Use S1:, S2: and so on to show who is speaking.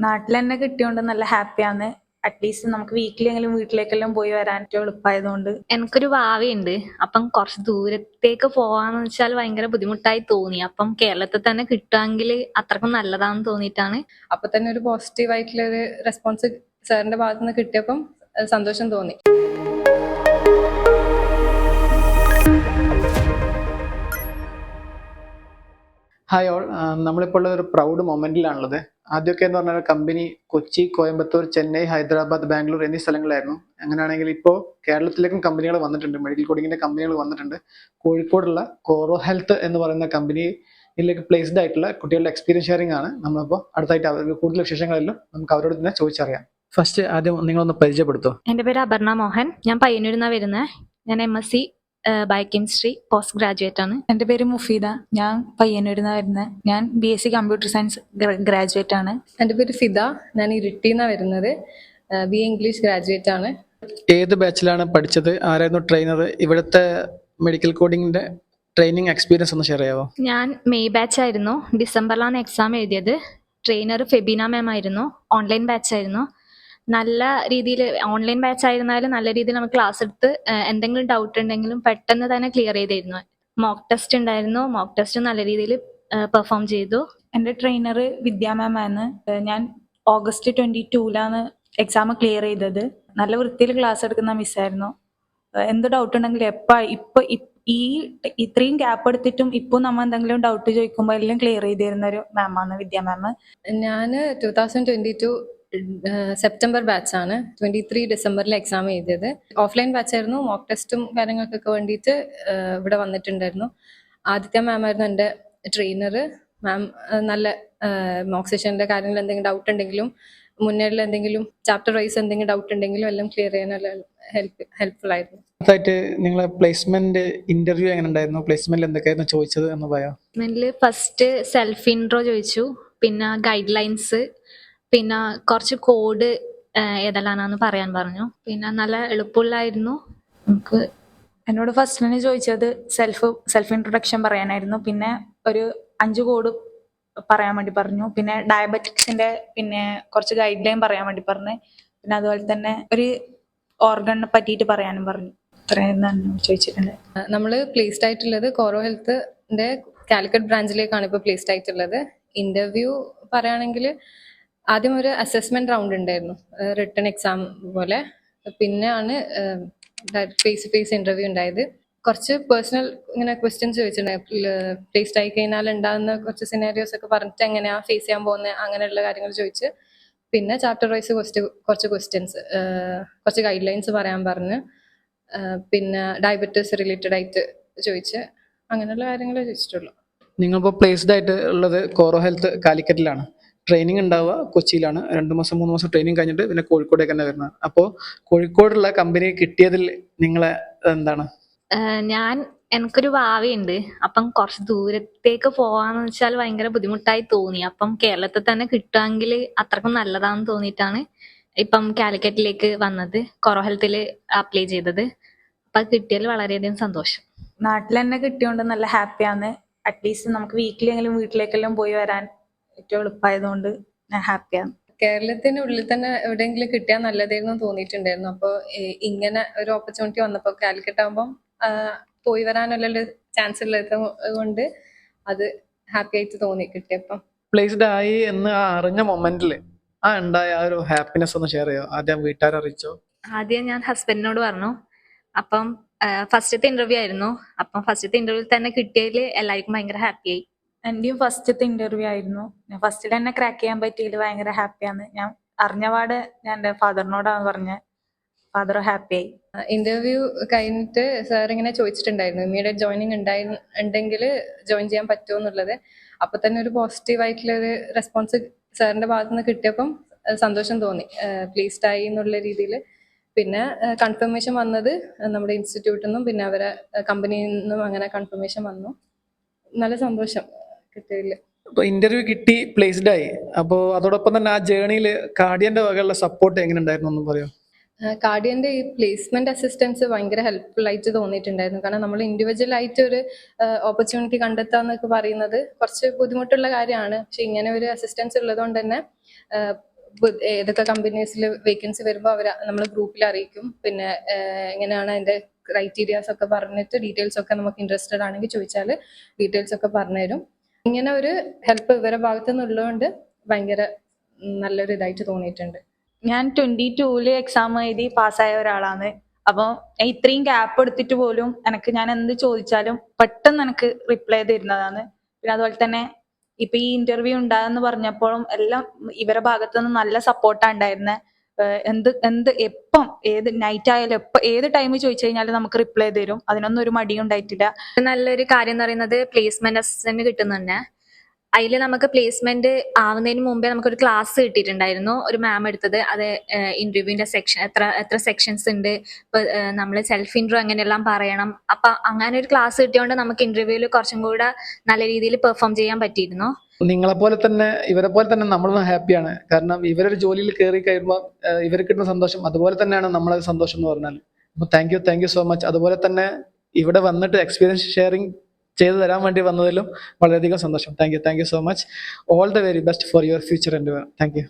S1: നാട്ടിൽ തന്നെ കിട്ടിയോണ്ട് നല്ല ഹാപ്പിയാണ്. അറ്റ്ലീസ്റ്റ് നമുക്ക് വീക്കിലെങ്കിലും വീട്ടിലേക്കെല്ലാം പോയി വരാൻ ഏറ്റവും എളുപ്പമായതുകൊണ്ട്.
S2: എനിക്കൊരു ഭാവിയുണ്ട്. അപ്പം കുറച്ച് ദൂരത്തേക്ക് പോവാന്ന് വെച്ചാൽ ഭയങ്കര ബുദ്ധിമുട്ടായി തോന്നി. അപ്പം കേരളത്തിൽ തന്നെ കിട്ടുമെങ്കിൽ അത്രക്കും നല്ലതാണെന്ന് തോന്നിയിട്ടാണ്.
S3: അപ്പൊ തന്നെ ഒരു പോസിറ്റീവ് ആയിട്ടുള്ള ഒരു റെസ്പോൺസ് സാറിന്റെ ഭാഗത്ത് നിന്ന് കിട്ടിയപ്പം സന്തോഷം തോന്നി.
S4: ഹായ് ഓൾ, നമ്മളിപ്പോൾ ഉള്ള ഒരു പ്രൗഡ് മൊമെന്റിലാണുള്ളത്. ആദ്യമൊക്കെ എന്ന് പറഞ്ഞാൽ കമ്പനി കൊച്ചി, കോയമ്പത്തൂർ, ചെന്നൈ, ഹൈദരാബാദ്, ബാംഗ്ലൂർ എന്നീ സ്ഥലങ്ങളായിരുന്നു. അങ്ങനെയാണെങ്കിൽ ഇപ്പോൾ കേരളത്തിലേക്കും കമ്പനികൾ വന്നിട്ടുണ്ട്, മെഡിക്കൽ കോഡിങ്ങിന്റെ കമ്പനികൾ വന്നിട്ടുണ്ട്. കോഴിക്കോടുള്ള കോറോ ഹെൽത്ത് എന്ന് പറയുന്ന കമ്പനിയിലേക്ക് പ്ലേസ്ഡ് ആയിട്ടുള്ള കുട്ടികളുടെ എക്സ്പീരിയൻസ് ഷെയറിംഗ് ആണ് നമ്മളിപ്പോൾ അടുത്തായിട്ട് അവർക്ക് കൂടുതൽ വിശേഷങ്ങളെല്ലാം നമുക്ക് അവരോട് തന്നെ ചോദിച്ചറിയാം. ഫസ്റ്റ് ആദ്യം നിങ്ങളൊന്ന് പരിചയപ്പെടുത്തോ.
S2: എൻ്റെ പേര് അപർണ മോഹൻ. ഞാൻ പയ്യന്നൂരിന്നാണ് വരുന്നത്. ഞാൻ MSc ബയോകെമിസ്ട്രി പോസ്റ്റ് ഗ്രാജുവേറ്റ് ആണ്.
S1: എൻ്റെ പേര് മുഫീദ. ഞാൻ പയ്യന്നൂരിൽ വരുന്നത്. ഞാൻ BSc കമ്പ്യൂട്ടർ സയൻസ് ഗ്രാജുവേറ്റ് ആണ്.
S3: എൻ്റെ പേര് ഫിദ. ഞാൻ ഇരിട്ടിന്നാണ് വരുന്നത്. BA ഇംഗ്ലീഷ് ഗ്രാജുവേറ്റ് ആണ്.
S4: ഏത് ബാച്ചിലാണ് പഠിച്ചത്? ആരായിരുന്നു ട്രെയിനർ? ഇവിടുത്തെ മെഡിക്കൽ കോഡിങ്ങിന്റെ ട്രെയിനിങ് എക്സ്പീരിയൻസ് ഒന്ന് ഷെയർ ചെയ്യാമോ?
S2: ഞാൻ മെയ് ബാച്ച് ആയിരുന്നു. ഡിസംബറിലാണ് എക്സാം എഴുതിയത്. ട്രെയിനർ ഫെബീന മാം ആയിരുന്നു. ഓൺലൈൻ ബാച്ച് ആയിരുന്നു. നല്ല രീതിയിൽ ഓൺലൈൻ ബാച്ച് ആയിരുന്നാലും നല്ല രീതിയിൽ നമുക്ക് ക്ലാസ് എടുത്ത് എന്തെങ്കിലും ഡൗട്ട് ഉണ്ടെങ്കിലും പെട്ടെന്ന് തന്നെ ക്ലിയർ ചെയ്തിരുന്നു. മോക്ക് ടെസ്റ്റ് ഉണ്ടായിരുന്നു. മോക്ക് ടെസ്റ്റ് നല്ല രീതിയിൽ പെർഫോം ചെയ്തു.
S1: എൻ്റെ ട്രെയിനർ വിദ്യാ മാം ആണ്. ഞാൻ August 22 എക്സാം ക്ലിയർ ചെയ്തത്. നല്ല വൃത്തിയിൽ ക്ലാസ് എടുക്കുന്ന മിസ്സായിരുന്നു. എന്ത് ഡൗട്ട് ഉണ്ടെങ്കിലും ഇത്രയും ഗ്യാപ്പ് എടുത്തിട്ടും ഇപ്പോൾ നമ്മൾ എന്തെങ്കിലും ഡൗട്ട് ചോദിക്കുമ്പോൾ എല്ലാം ക്ലിയർ ചെയ്ത് തരുന്ന ഒരു മാമാണ് വിദ്യാ മാം.
S3: ഞാൻ 2022 സെപ്റ്റംബർ ബാച്ചാണ്. 23 ഡിസംബറിൽ എക്സാം എഴുതിയത്. ഓഫ്ലൈൻ ബാച്ചായിരുന്നു. മോക്ക് ടെസ്റ്റും കാര്യങ്ങൾക്കൊക്കെ വേണ്ടിയിട്ട് ഇവിടെ വന്നിട്ടുണ്ടായിരുന്നു. ആദിത്യ മാം ആയിരുന്നു എൻ്റെ ട്രെയിനർ. മാം നല്ല മോക്ക് സെഷൻ്റെ കാര്യങ്ങൾ എന്തെങ്കിലും ഡൗട്ട് ഉണ്ടെങ്കിലും മുന്നേറിൽ എന്തെങ്കിലും ചാപ്റ്റർ വൈസ് എന്തെങ്കിലും ഡൗട്ട് ഉണ്ടെങ്കിലും എല്ലാം ക്ലിയർ ചെയ്യാനുള്ള ഹെൽപ്ഫുൾ ആയിരുന്നു.
S4: അടുത്തായിട്ട് നിങ്ങളെ പ്ലേസ്മെന്റ് ഇന്റർവ്യൂ എങ്ങനെ ഉണ്ടായിരുന്നു? പ്ലേസ്മെന്റിൽ എന്തൊക്കെയായിരുന്നു ചോദിച്ചത് എന്ന് പറയാം.
S2: ഫസ്റ്റ് സെൽഫ് ഇൻട്രോ ചോദിച്ചു, പിന്നെ ഗൈഡ് ലൈൻസ്, പിന്നെ കുറച്ച് കോഡ് ഏതെല്ലാന്ന് പറയാൻ പറഞ്ഞു. പിന്നെ നല്ല എളുപ്പമുള്ളായിരുന്നു. നമുക്ക്
S1: എന്നോട് ഫസ്റ്റ് തന്നെ ചോദിച്ചത് സെൽഫ് ഇൻട്രൊഡക്ഷൻ പറയാനായിരുന്നു. പിന്നെ ഒരു 5 കോഡ് പറയാൻ വേണ്ടി പറഞ്ഞു. പിന്നെ ഡയബറ്റിക്സിന്റെ പിന്നെ കുറച്ച് ഗൈഡ് ലൈൻ പറയാൻ വേണ്ടി പറഞ്ഞു. പിന്നെ അതുപോലെ തന്നെ ഒരു ഓർഗണിനെ പറ്റിയിട്ട് പറയാനും പറഞ്ഞു. ഇത്രയും ചോദിച്ചിട്ടുണ്ട്.
S3: നമ്മൾ പ്ലേസ്ഡ് ആയിട്ടുള്ളത് കോറോ ഹെൽത്തിന്റെ കാലിക്കറ്റ് ബ്രാഞ്ചിലേക്കാണ് ഇപ്പോൾ പ്ലേസ്ഡ് ആയിട്ടുള്ളത്. ഇന്റർവ്യൂ പറയുകയാണെങ്കിൽ ആദ്യം ഒരു അസസ്മെന്റ് റൗണ്ട് ഉണ്ടായിരുന്നു, റിട്ടൺ എക്സാം പോലെ. പിന്നെയാണ് ഫേസ് ടു ഫേസ് ഇന്റർവ്യൂ ഉണ്ടായത്. കുറച്ച് പേഴ്സണൽ ഇങ്ങനെ ക്വസ്റ്റ്യൻസ് ചോദിച്ചിട്ടുണ്ടായിരുന്നു. പ്ലേസ്ഡ് ആയി കഴിഞ്ഞാൽ ഉണ്ടാകുന്ന കുറച്ച് സിനാരിയോസ് ഒക്കെ പറഞ്ഞിട്ട് എങ്ങനെയാ ഫേസ് ചെയ്യാൻ പോകുന്നത് അങ്ങനെയുള്ള കാര്യങ്ങൾ ചോദിച്ച്. പിന്നെ ചാപ്റ്റർ വൈസ് കുറച്ച് ക്വസ്റ്റ്യൻസ്, കുറച്ച് ഗൈഡ് ലൈൻസ് പറയാൻ പറഞ്ഞ്. പിന്നെ ഡയബറ്റീസ് റിലേറ്റഡ് ആയിട്ട് ചോദിച്ച്. അങ്ങനെയുള്ള കാര്യങ്ങൾ ചോദിച്ചിട്ടുള്ളൂ.
S4: നിങ്ങളിപ്പോൾ പ്ലേസ്ഡ് ആയിട്ട് ഉള്ളത് കോറോ ഹെൽത്ത് കാലിക്കറ്റിലാണ്. ട്രെയിനിങ് ഉണ്ടാവുക കൊച്ചിയിലാണ്. 2 മാസം 3 മാസം ട്രെയിനിങ് കഴിഞ്ഞിട്ട് പിന്നെ കോഴിക്കോടേക്ക് തന്നെ വരുന്നത്. അപ്പോൾ കോഴിക്കോടുള്ള കമ്പനി കിട്ടിയതിൽ നിങ്ങളെ എന്താണ്?
S2: എനിക്കൊരു ഭാവിയുണ്ട്. അപ്പം കുറച്ച് ദൂരത്തേക്ക് പോവാന്ന് വെച്ചാൽ ഭയങ്കര ബുദ്ധിമുട്ടായി തോന്നി. അപ്പം കേരളത്തിൽ തന്നെ കിട്ടുമെങ്കിൽ അത്രക്കും നല്ലതാണെന്ന് തോന്നിയിട്ടാണ് ഇപ്പം കാലിക്കറ്റിലേക്ക് വന്നത്, കോറോ ഹെൽത്തിൽ അപ്ലൈ ചെയ്തത്. അപ്പൊ കിട്ടിയാൽ വളരെയധികം സന്തോഷം.
S1: നാട്ടിൽ തന്നെ കിട്ടിയോണ്ട് നല്ല ഹാപ്പിയാണ്. അറ്റ്ലീസ്റ്റ് നമുക്ക് വീക്കിലെങ്കിലും വീട്ടിലേക്കെല്ലാം പോയി വരാൻ ഏറ്റവും എളുപ്പമായതുകൊണ്ട് ഞാൻ ഹാപ്പിയാണ്.
S3: കേരളത്തിന്റെ ഉള്ളിൽ തന്നെ എവിടെയെങ്കിലും കിട്ടിയാൽ നല്ലതായിരുന്നു തോന്നിയിട്ടുണ്ടായിരുന്നു. അപ്പോൾ ഇങ്ങനെ ഒരു ഓപ്പർച്യൂണിറ്റി വന്നപ്പോൾ കാലിക്കറ്റ് ആകുമ്പോൾ പോയി വരാനുള്ള ചാൻസ് ഉള്ളത് കൊണ്ട് അത് ഹാപ്പി ആയിട്ട് തോന്നി കിട്ടിയപ്പം.
S4: പ്ലേസ്ഡ് ആയി എന്ന് അറിഞ്ഞ മൊമെന്റിൽ ഉണ്ടായ ആ ഒരു ഹാപ്പിനെസ് ഒന്ന് ഷെയർ ചെയ്യോ? ആദ്യം വീട്ടുകാരെ അറിയിച്ചോ?
S2: ആദ്യം ഞാൻ ഹസ്ബൻഡിനോട് പറഞ്ഞു. അപ്പം ഫസ്റ്റത്തെ ഇന്റർവ്യൂ ആയിരുന്നു. അപ്പം ഫസ്റ്റത്തെ ഇന്റർവ്യൂ തന്നെ കിട്ടിയതിൽ എല്ലാവർക്കും ഭയങ്കര ഹാപ്പിയായി.
S1: എന്റെയും ഫസ്റ്റത്തെ ഇന്റർവ്യൂ ആയിരുന്നു. ഞാൻ ഫസ്റ്റിൽ തന്നെ ക്രാക്ക് ചെയ്യാൻ പറ്റിയതിൽ ഭയങ്കര ഹാപ്പിയാണ്. ഞാൻ അറിഞ്ഞപാട് ഞാൻ എൻ്റെ ഫാദറിനോടാണ് പറഞ്ഞത്. ഫാദർ ഹാപ്പിയായി.
S3: ഇന്റർവ്യൂ കഴിഞ്ഞിട്ട് സാർ ഇങ്ങനെ ചോദിച്ചിട്ടുണ്ടായിരുന്നു ഇമ്മീഡിയറ്റ് ജോയിനിങ് ഉണ്ടെങ്കിൽ ജോയിൻ ചെയ്യാൻ പറ്റുമോ എന്നുള്ളത്. അപ്പൊ തന്നെ ഒരു പോസിറ്റീവ് ആയിട്ടുള്ള ഒരു റെസ്പോൺസ് സാറിന്റെ ഭാഗത്ത് നിന്ന് കിട്ടിയപ്പം സന്തോഷം തോന്നി, പ്ലേസ്ഡ് ആയി എന്നുള്ള രീതിയിൽ. പിന്നെ കൺഫർമേഷൻ വന്നത് നമ്മുടെ ഇൻസ്റ്റിറ്റ്യൂട്ടിൽ നിന്നും പിന്നെ അവരെ കമ്പനിയിൽ നിന്നും അങ്ങനെ കൺഫർമേഷൻ വന്നു. നല്ല സന്തോഷം കിട്ടിയില്ല.
S4: അപ്പൊ ഇന്റർവ്യൂ കിട്ടി, പ്ലേസ്ഡ് ആയി. അപ്പോൾ അതോടൊപ്പം തന്നെ ആ ജേർണിയിൽ കാർഡിയന്റെ വകയുള്ള സപ്പോർട്ട് എങ്ങനെ ഉണ്ടായിരുന്നു എന്ന് പറയോ?
S3: കാർഡിയന്റെ ഈ പ്ലേസ്മെന്റ് അസിസ്റ്റൻസ് ഭയങ്കര ഹെൽപ്ഫുൾ ആയിട്ട് തോന്നിയിട്ടുണ്ടായിരുന്നു. കാരണം നമ്മൾ ഇൻഡിവിജ്വൽ ആയിട്ട് ഒരു ഓപ്പർച്യൂണിറ്റി കണ്ടെത്താന്നൊക്കെ പറയുന്നത് കുറച്ച് ബുദ്ധിമുട്ടുള്ള കാര്യമാണ്. പക്ഷെ ഇങ്ങനെ ഒരു അസിസ്റ്റൻസ് ഉള്ളതുകൊണ്ട് തന്നെ ഏതൊക്കെ കമ്പനീസിൽ വേക്കൻസി വരുമ്പോൾ അവർ നമ്മൾ ഗ്രൂപ്പിൽ അറിയിക്കും. പിന്നെ എങ്ങനെയാണ് അതിന്റെ ക്രൈറ്റീരിയാസ് ഒക്കെ പറഞ്ഞിട്ട് ഡീറ്റെയിൽസ് ഒക്കെ നമുക്ക് ഇൻട്രസ്റ്റഡ് ആണെങ്കിൽ ചോദിച്ചാൽ ഡീറ്റെയിൽസ് ഒക്കെ പറഞ്ഞുതരും. ഇങ്ങനെ ഒരു ഹെൽപ്പ് ഇവരുടെ ഭാഗത്തു നിന്നുള്ളതുകൊണ്ട് ഭയങ്കര നല്ലൊരു ഇതായിട്ട് തോന്നിയിട്ടുണ്ട്.
S1: ഞാൻ 22-ല് എക്സാം എഴുതി പാസ്സായ ഒരാളാണ്. അപ്പോൾ ഇത്രയും ഗ്യാപ്പ് എടുത്തിട്ട് പോലും ഞാൻ എന്ത് ചോദിച്ചാലും പെട്ടെന്ന് എനിക്ക് റിപ്ലൈ തരുന്നതാണ്. പിന്നെ അതുപോലെ തന്നെ ഇപ്പൊ ഈ ഇന്റർവ്യൂ ഉണ്ടായെന്ന് പറഞ്ഞപ്പോഴും എല്ലാം ഇവരുടെ ഭാഗത്തു നിന്ന് നല്ല സപ്പോർട്ടാണ് ഉണ്ടായിരുന്നത്. എപ്പം ഏത് നൈറ്റ് ആയാലും ഏത് ടൈം ചോദിച്ചു കഴിഞ്ഞാലും നമുക്ക് റിപ്ലൈ തരും. അതിനൊന്നും ഒരു മടിയും ഉണ്ടായിട്ടില്ല.
S2: നല്ലൊരു കാര്യം എന്ന് പറയുന്നത് പ്ലേസ്മെന്റ് അസിസ്റ്റന്റ് കിട്ടുന്നുണ്ട്. അതിൽ നമുക്ക് പ്ലേസ്മെന്റ് ആവുന്നതിന് മുമ്പേ നമുക്കൊരു ക്ലാസ് കിട്ടിയിട്ടുണ്ടായിരുന്നു, ഒരു മാം എടുത്തത്. അത് ഇന്റർവ്യൂവിന്റെ സെക്ഷൻ എത്ര സെക്ഷൻസ് ഉണ്ട്, ഇപ്പൊ നമ്മൾ സെൽഫ് ഇൻട്രോ എങ്ങനെയെല്ലാം പറയണം. അപ്പൊ അങ്ങനെ ഒരു ക്ലാസ് കിട്ടിയോണ്ട് നമുക്ക് ഇന്റർവ്യൂവിൽ കുറച്ചും കൂടെ നല്ല രീതിയിൽ പെർഫോം ചെയ്യാൻ പറ്റിയിരുന്നു.
S4: നിങ്ങളെപ്പോലെ തന്നെ ഇവരെ പോലെ തന്നെ നമ്മളും ഹാപ്പിയാണ്. കാരണം ഇവരൊരു ജോലിയിൽ കയറി കഴിയുമ്പോൾ ഇവർക്ക് കിട്ടുന്ന സന്തോഷം അതുപോലെ തന്നെയാണ് നമ്മളെ സന്തോഷം എന്ന് പറഞ്ഞാൽ. അപ്പോൾ താങ്ക് യു സോ മച്ച്. അതുപോലെ തന്നെ ഇവിടെ വന്നിട്ട് എക്സ്പീരിയൻസ് ഷെയറിങ് ചെയ്തു തരാൻ വേണ്ടി വന്നതിലും വളരെയധികം സന്തോഷം. Thank you so much. All the very best for your future endeavour. Thank you.